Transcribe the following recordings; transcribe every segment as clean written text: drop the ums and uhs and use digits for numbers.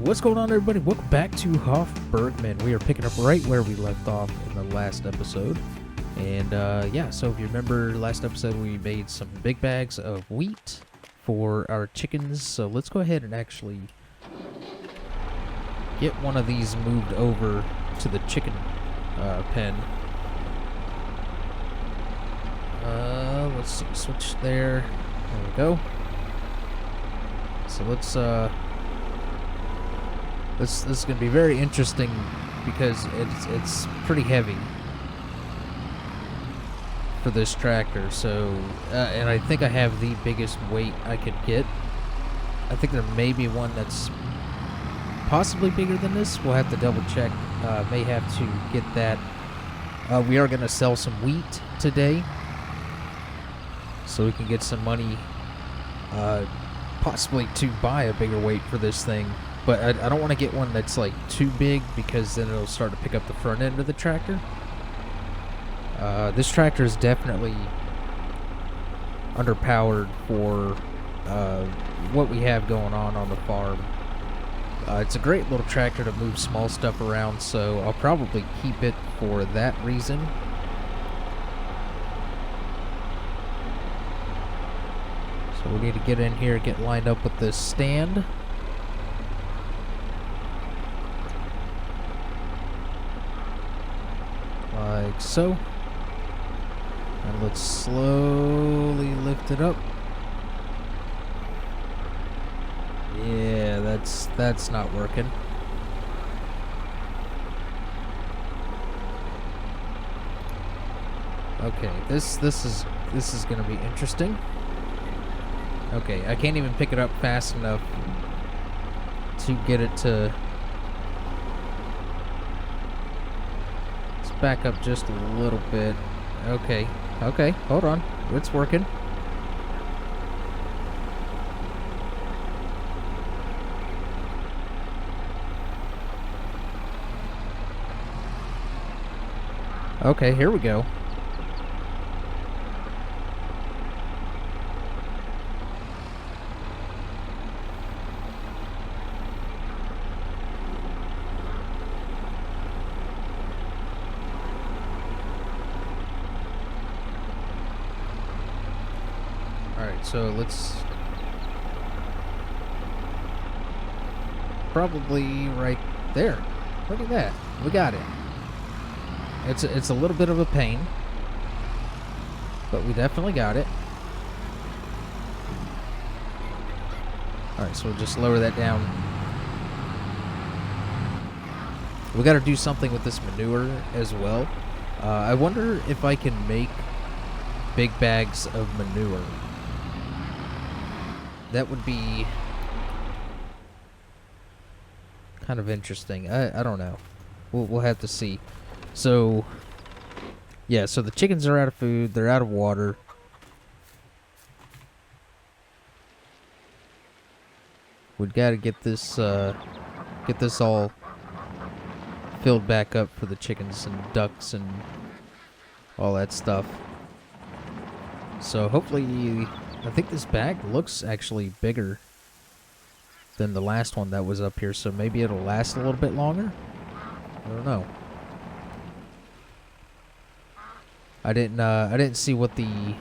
What's going on, everybody? Welcome back to Hof Bergmann. We are picking up right where we left off in the last episode. And yeah, so if you remember last episode, we made some big bags of wheat for our chickens. So let's go ahead and actually get one of these moved over to the chicken pen. Let's see, switch there. There we go. So let's This is going to be very interesting because it's pretty heavy for this tractor. So, and I think I have the biggest weight I could get. I think there may be one that's possibly bigger than this. We'll have to double check. May have to get that. We are going to sell some wheat today, so we can get some money, possibly to buy a bigger weight for this thing. But I don't want to get one that's like too big because then it'll start to pick up the front end of the tractor. This tractor is definitely underpowered for what we have going on the farm. It's a great little tractor to move small stuff around, so I'll probably keep it for that reason. So we need to get in here, get lined up with this stand. Like so. And let's slowly lift it up. Yeah, that's not working. Okay, this is gonna be interesting. Okay, I can't even pick it up fast enough to get it to back up just a little bit. Okay, hold on. It's working. Okay, here we go. Alright, so let's probably right there. Look at that. We got it. It's a little bit of a pain, but we definitely got it. Alright, so we'll just lower that down. We got to do something with this manure as well. I wonder if I can make big bags of manure. That would be kind of interesting. I don't know. We'll have to see. So, yeah, so the chickens are out of food. They're out of water. We've got to get this all filled back up for the chickens and ducks and all that stuff. So hopefully, I think this bag looks actually bigger than the last one that was up here, so maybe it'll last a little bit longer? I don't know. I didn't see what the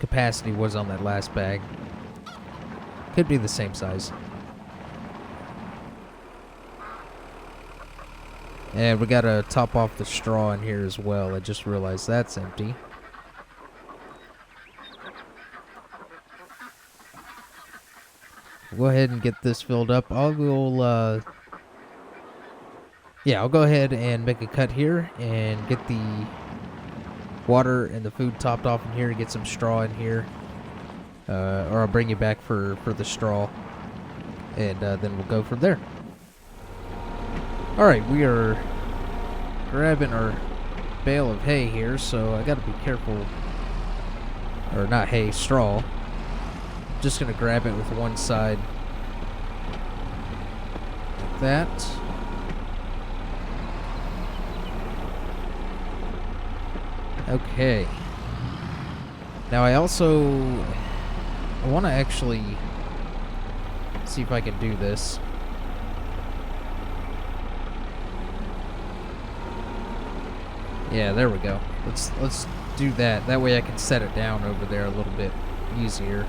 capacity was on that last bag. Could be the same size. And we gotta top off the straw in here as well. I just realized that's empty. Go ahead and get this filled up. I'll go ahead and make a cut here and get the water and the food topped off in here and get some straw in here. Or I'll bring you back for the straw. And then we'll go from there. Alright, we are grabbing our bale of hay here, so I gotta be careful. Or not hay, straw. Just gonna grab it with one side like that. Okay. Now I want to actually see if I can do this. Yeah, there we go. Let's do that. That way I can set it down over there a little bit easier.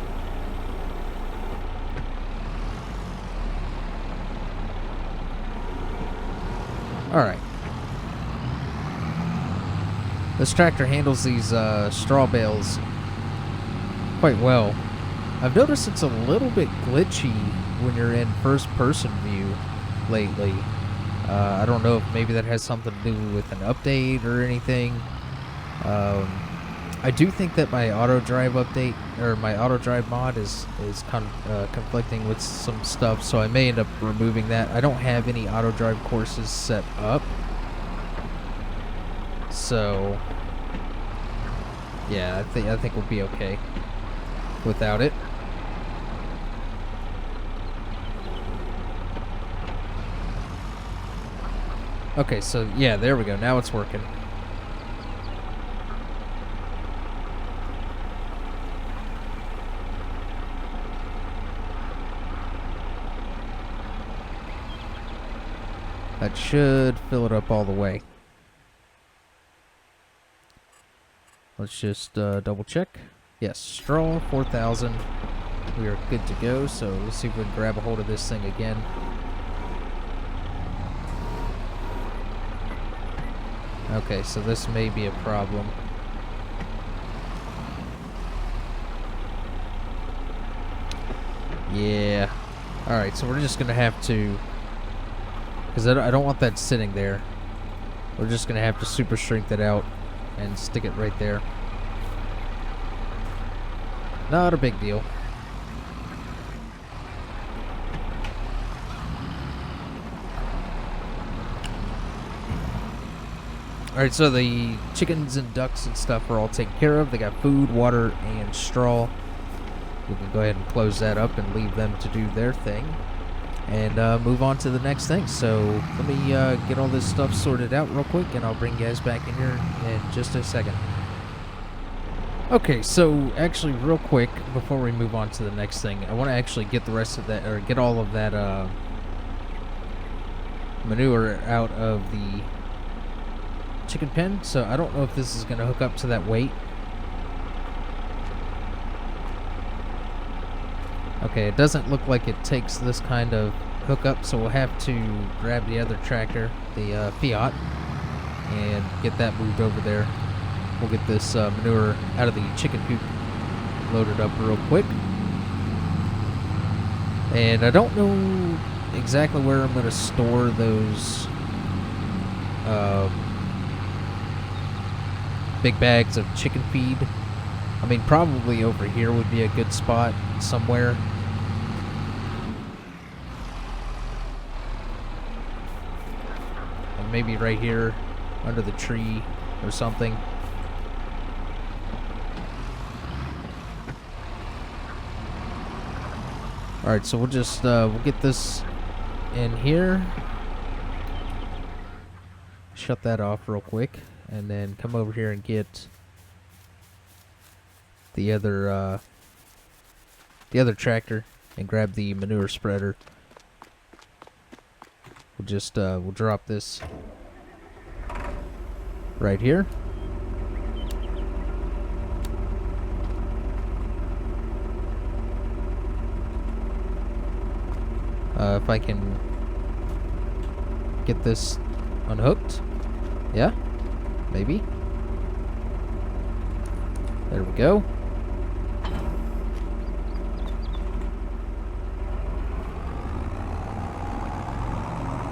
Alright. This tractor handles these straw bales quite well. I've noticed it's a little bit glitchy when you're in first-person view lately. I don't know if maybe that has something to do with an update or anything. I do think that my auto drive update, or my auto drive mod is conflicting with some stuff, so I may end up removing that. I don't have any auto drive courses set up, so yeah, I think we'll be okay without it. Okay, so yeah, there we go. Now it's working. That should fill it up all the way. Let's just double check. Yes, straw 4,000. We are good to go, so let's see if we can grab a hold of this thing again. Okay, so this may be a problem. Yeah. Alright, so we're just going to have to... because I don't want that sitting there. We're just going to have to super shrink that out and stick it right there. Not a big deal. Alright, so the chickens and ducks and stuff are all taken care of. They got food, water, and straw. We can go ahead and close that up and leave them to do their thing. And move on to the next thing. So let me get all this stuff sorted out real quick, and I'll bring you guys back in here in just a second. Okay, so actually real quick, before we move on to the next thing, I want to actually get the rest of that, or get all of that manure out of the chicken pen. So I don't know if this is going to hook up to that weight. Okay, it doesn't look like it takes this kind of hookup, so we'll have to grab the other tractor, the Fiat, and get that moved over there. We'll get this manure out of the chicken coop loaded up real quick. And I don't know exactly where I'm going to store those big bags of chicken feed. I mean, probably over here would be a good spot somewhere. And maybe right here under the tree or something. Alright, so we'll just we'll get this in here. Shut that off real quick, and then come over here and get the other tractor and grab the manure spreader. We'll just we'll drop this right here. If I can get this unhooked. Yeah, maybe. There we go.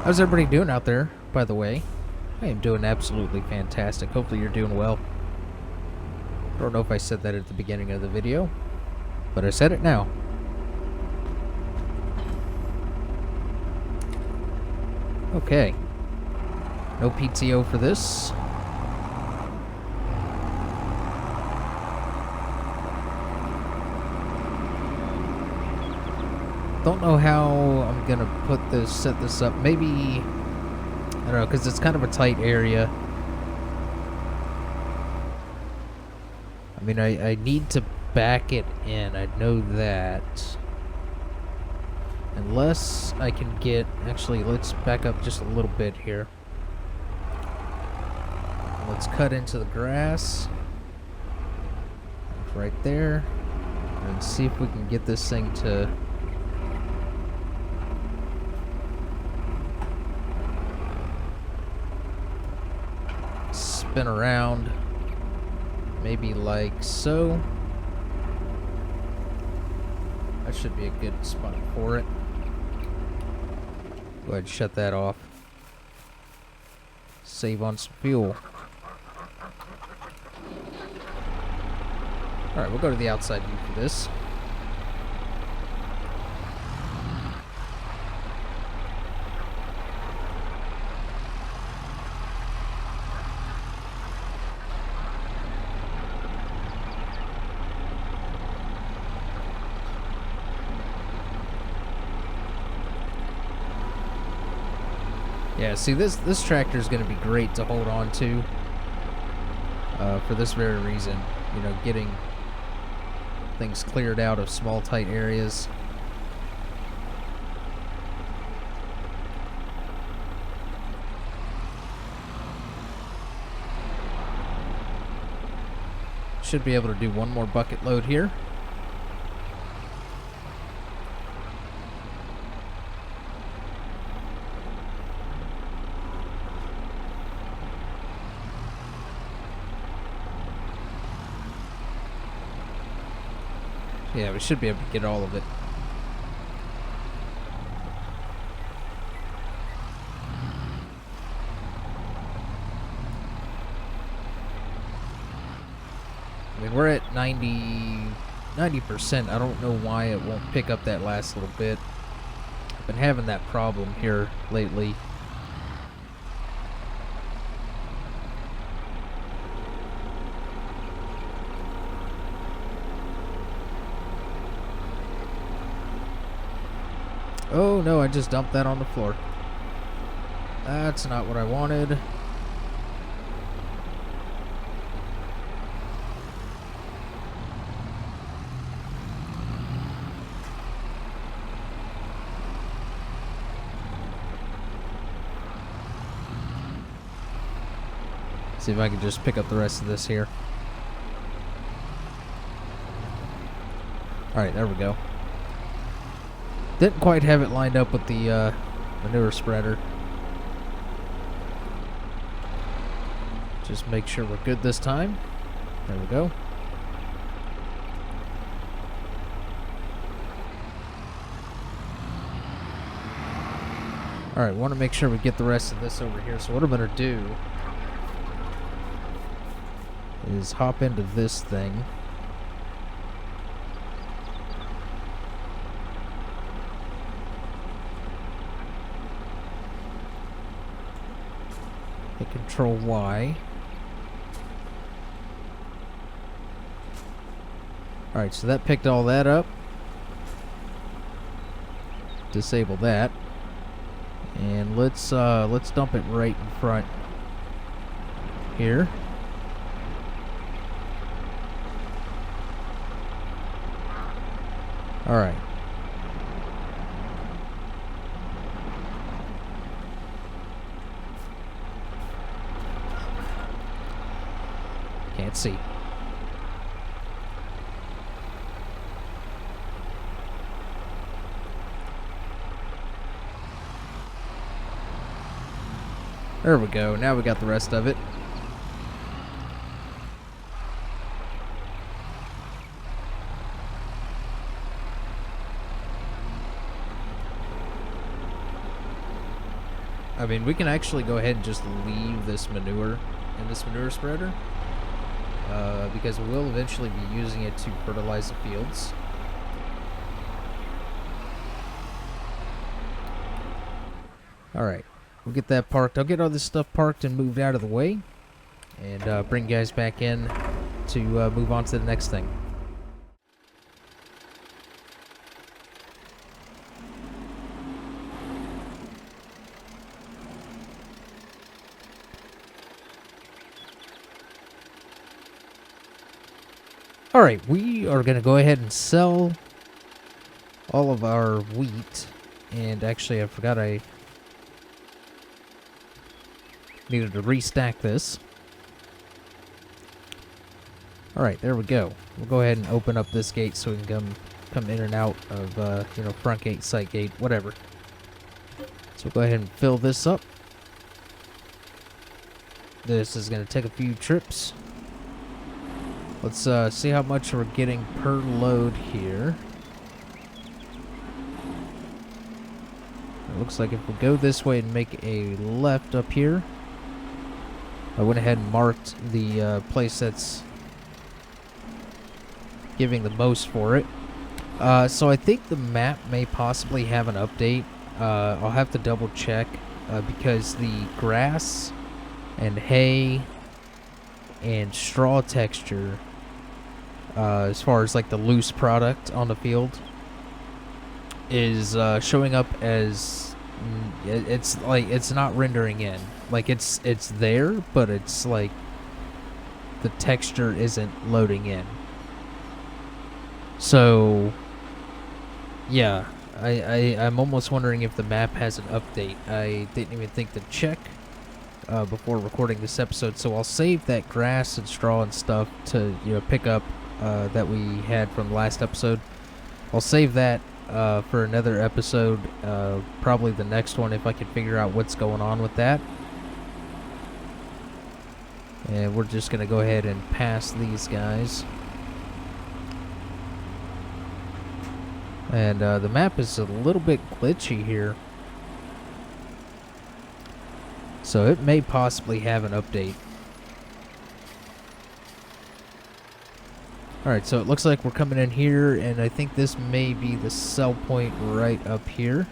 How's everybody doing out there, by the way? I am doing absolutely fantastic. Hopefully you're doing well. I don't know if I said that at the beginning of the video, but I said it now. Okay. No PTO for this. Don't know how I'm gonna set this up. Maybe, I don't know, because it's kind of a tight area. I mean, I need to back it in. I know that. Unless I can get... Actually, let's back up just a little bit here. let's cut into the grass. Right there. And see if we can get this thing to spin around. Maybe like so. That should be a good spot for it. Go ahead and shut that off. Save on some fuel. Alright, we'll go to the outside view for this. Yeah, see, this tractor is going to be great to hold on to for this very reason. You know, getting things cleared out of small, tight areas. Should be able to do one more bucket load here. Yeah, we should be able to get all of it. I mean, we're at 90%. I don't know why it won't pick up that last little bit. I've been having that problem here lately. Oh no, I just dumped that on the floor. That's not what I wanted. See if I can just pick up the rest of this here. Alright, there we go. Didn't quite have it lined up with the manure spreader. Just make sure we're good this time. There we go. Alright, want to make sure we get the rest of this over here. So what I'm going to do is hop into this thing. Hit Control Y. Alright, so that picked all that up. Disable that. And let's dump it right in front here. Alright. Can't see. There we go. Now we got the rest of it. I mean, we can actually go ahead and just leave this manure in this manure spreader because we will eventually be using it to fertilize the fields. Alright, we'll get that parked. I'll get all this stuff parked and moved out of the way and bring you guys back in to move on to the next thing. Alright, we are going to go ahead and sell all of our wheat. And actually, I forgot I needed to restack this. Alright, there we go. We'll go ahead and open up this gate so we can come in and out of, you know, front gate, side gate, whatever. So we'll go ahead and fill this up. This is going to take a few trips. Let's see how much we're getting per load here. It looks like if we go this way and make a left up here, I went ahead and marked the place that's giving the most for it. So I think the map may possibly have an update. I'll have to double check because the grass and hay and straw texture, as far as like the loose product on the field, is showing up as it's like it's not rendering in. Like it's there, but it's like the texture isn't loading in. So yeah, I'm almost wondering if the map has an update. I didn't even think to check before recording this episode, so I'll save that grass and straw and stuff to, you know, pick up that we had from the last episode. I'll save that for another episode, probably the next one, if I can figure out what's going on with that. And we're just going to go ahead and pass these guys. And the map is a little bit glitchy here, so it may possibly have an update. Alright, so it looks like we're coming in here, and I think this may be the sell point right up here.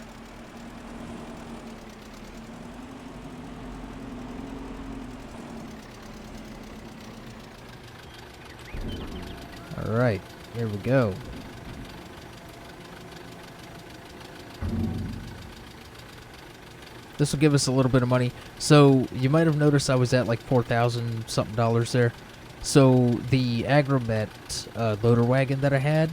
Alright, here we go. This will give us a little bit of money. So you might have noticed I was at like $4,000 something there. So the Agromet loader wagon that I had,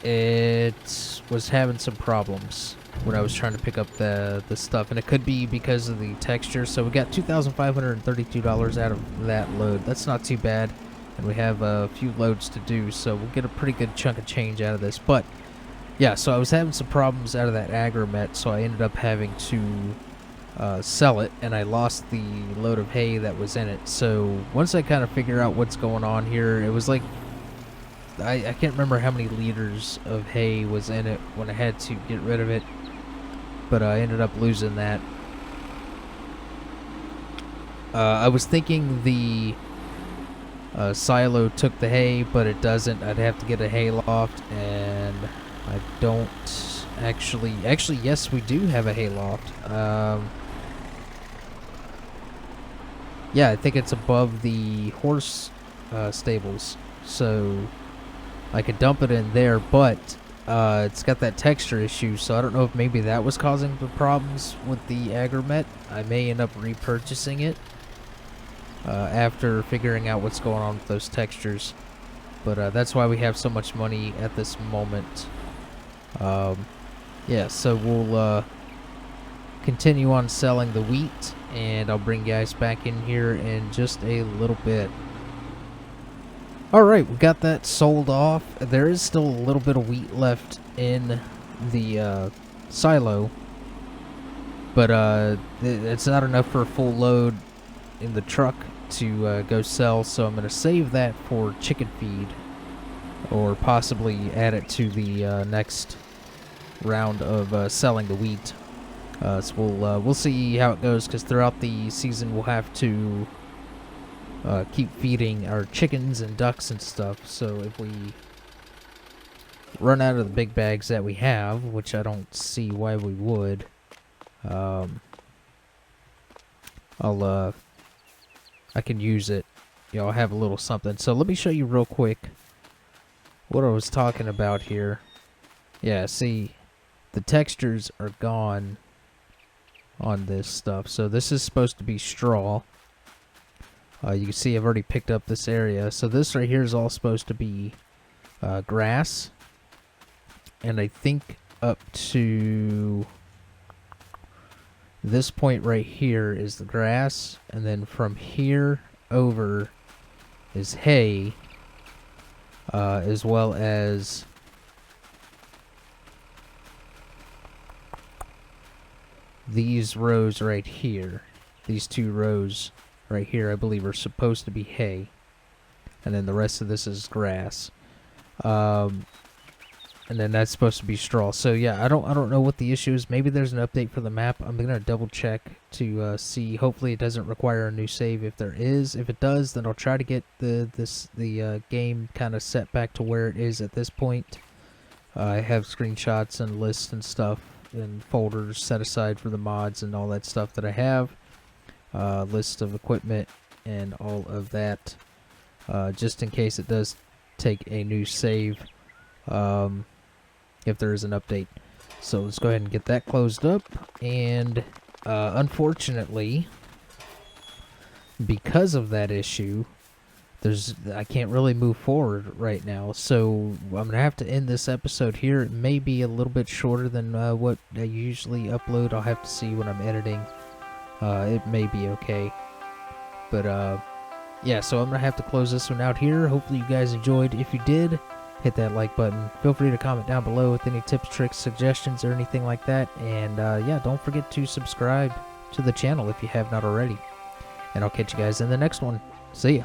it was having some problems when I was trying to pick up the stuff, and it could be because of the texture. So we got $2,532 out of that load. That's not too bad, and we have a few loads to do, so we'll get a pretty good chunk of change out of this. But yeah, so I was having some problems out of that Agromet, so I ended up having to sell it, and I lost the load of hay that was in it. So once I kind of figure out what's going on here, it was like I can't remember how many liters of hay was in it when I had to get rid of it, but I ended up losing that. I was thinking the silo took the hay, but it doesn't. I'd have to get a hay loft, and I don't actually yes, we do have a hay loft. Yeah, I think it's above the horse stables, so I could dump it in there, but it's got that texture issue, so I don't know if maybe that was causing the problems with the Agromet. I may end up repurchasing it after figuring out what's going on with those textures, but that's why we have so much money at this moment. Yeah, so we'll continue on selling the wheat, and I'll bring you guys back in here in just a little bit. Alright, we got that sold off. There is still a little bit of wheat left in the silo, but it's not enough for a full load in the truck to go sell, so I'm going to save that for chicken feed, or possibly add it to the next round of selling the wheat. So we'll see how it goes, because throughout the season we'll have to keep feeding our chickens and ducks and stuff. So if we run out of the big bags that we have, which I don't see why we would, I can use it. You know, I'll have a little something. So let me show you real quick what I was talking about here. Yeah, see, the textures are gone on this stuff. So this is supposed to be straw. You can see I've already picked up this area. So this right here is all supposed to be grass. And I think up to this point right here is the grass. And then from here over is hay. as well as these rows right here. These 2 rows right here, I believe, are supposed to be hay, and then the rest of this is grass. And then that's supposed to be straw. So yeah, I don't know what the issue is. Maybe there's an update for the map. I'm gonna double check to see. Hopefully it doesn't require a new save. If there is, if it does, then I'll try to get the game kind of set back to where it is at this point. I have screenshots and lists and stuff and folders set aside for the mods and all that stuff that I have. List of equipment and all of that, just in case it does take a new save. If there is an update. So let's go ahead and get that closed up. And unfortunately, because of that issue, I can't really move forward right now. So I'm gonna have to end this episode here. It may be a little bit shorter than what I usually upload. I'll have to see when I'm editing. It may be okay, but yeah. So I'm gonna have to close this one out here. Hopefully you guys enjoyed. If you did, hit that like button. Feel free to comment down below with any tips, tricks, suggestions, or anything like that. And yeah, don't forget to subscribe to the channel if you have not already. And I'll catch you guys in the next one. See ya.